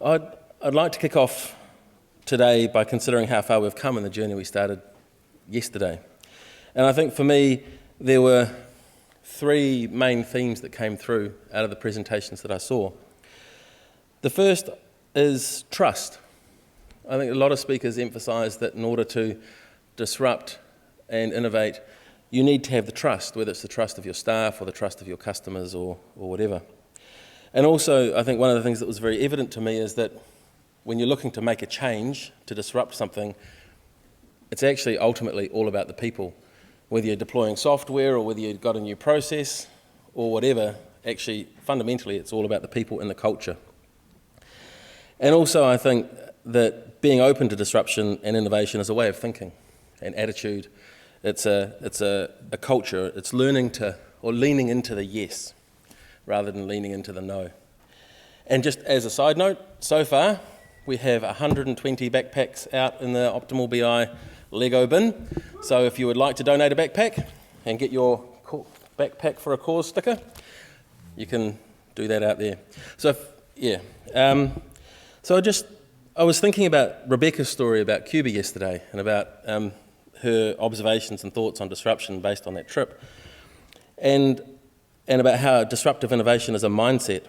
I'd like to kick off today by considering how far we've come in the journey we started yesterday. And I think for me, there were three main themes that came through out of the presentations that I saw. The first is trust. I think a lot of speakers emphasise that in order to disrupt and innovate, you need to have the trust, whether it's the trust of your staff or the trust of your customers or whatever. And also, I think one of the things that was very evident to me is that when you're looking to make a change, to disrupt something, it's actually ultimately all about the people. Whether you're deploying software or whether you've got a new process or whatever, actually, fundamentally, it's all about the people and the culture. And also, I think that being open to disruption and innovation is a way of thinking, an attitude. It's a culture. It's learning to, or leaning into the yes, rather than leaning into the no. And just as a side note, so far, we have 120 backpacks out in the Optimal BI Lego bin. So if you would like to donate a backpack and get your backpack for a cause sticker, you can do that out there. So, I was thinking about Rebecca's story about Cuba yesterday and about her observations and thoughts on disruption based on that trip, and about how disruptive innovation is a mindset.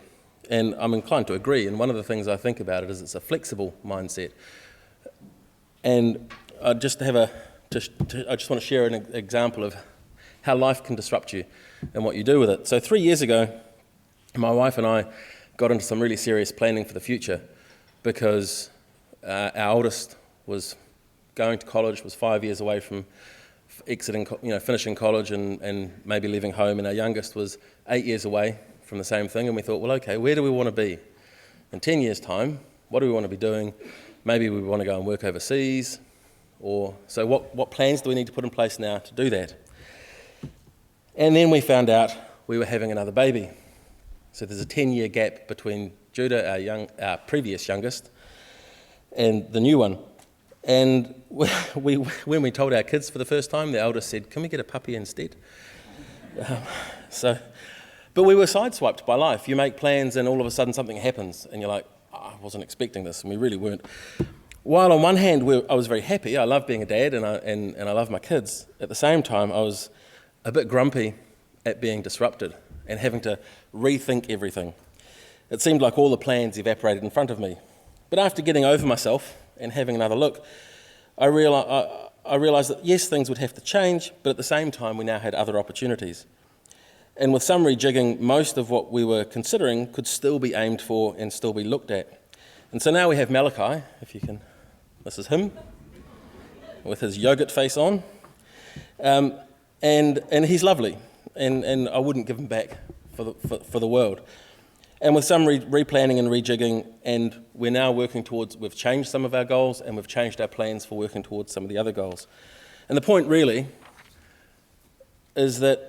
And I'm inclined to agree, and one of the things I think about it is it's a flexible mindset. And I just want to share an example of how life can disrupt you and what you do with it. So 3 years ago, my wife and I got into some really serious planning for the future because our oldest was going to college, was 5 years away from finishing college and maybe leaving home, and our youngest was 8 years away from the same thing. And we thought, well, okay, where do we want to be in 10 years' time? What do we want to be doing? Maybe we want to go and work overseas, so what plans do we need to put in place now to do that? And then we found out we were having another baby. So there's a 10-year gap between Judah, our previous youngest, and the new one. And when we told our kids for the first time, the eldest said, "Can we get a puppy instead?" But we were sideswiped by life. You make plans and all of a sudden something happens and you're like, I wasn't expecting this, and we really weren't. While on one hand I was very happy, I love being a dad and I love my kids, at the same time I was a bit grumpy at being disrupted and having to rethink everything. It seemed like all the plans evaporated in front of me. But after getting over myself and having another look, I realised that yes, things would have to change, but at the same time we now had other opportunities. And with some rejigging, most of what we were considering could still be aimed for and still be looked at. And so now we have Malachi, if you can, this is him, with his yogurt face on. And he's lovely, and I wouldn't give him back for the world. And with some replanning and rejigging, and we're now working towards, we've changed some of our goals and we've changed our plans for working towards some of the other goals. And the point really is that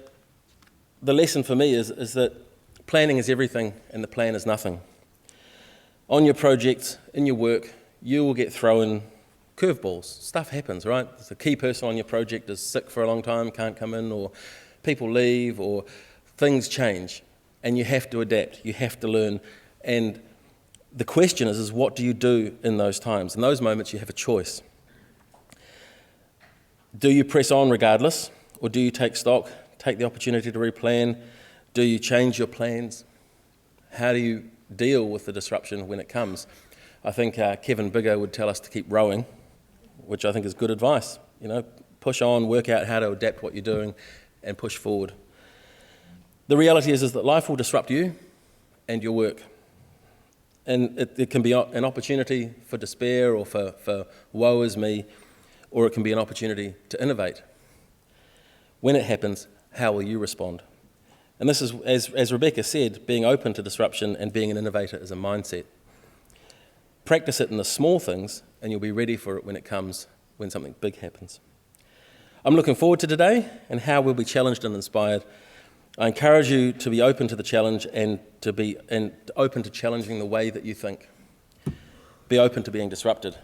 the lesson for me is that planning is everything and the plan is nothing. On your projects, in your work, you will get thrown curveballs. Stuff happens, right? The key person on your project is sick for a long time, can't come in, or people leave, or things change. And you have to adapt, you have to learn. And the question is what do you do in those times? In those moments, you have a choice. Do you press on regardless, or do you take stock, take the opportunity to replan? Do you change your plans? How do you deal with the disruption when it comes? I think Kevin Bigger would tell us to keep rowing, which I think is good advice. Push on, work out how to adapt what you're doing, and push forward. The reality is that life will disrupt you and your work. And it can be an opportunity for despair or for woe is me, or it can be an opportunity to innovate. When it happens, how will you respond? And this is, as Rebecca said, being open to disruption and being an innovator is a mindset. Practice it in the small things and you'll be ready for it when it comes, when something big happens. I'm looking forward to today and how we'll be challenged and inspired. I encourage you to be open to the challenge and open to challenging the way that you think. Be open to being disrupted.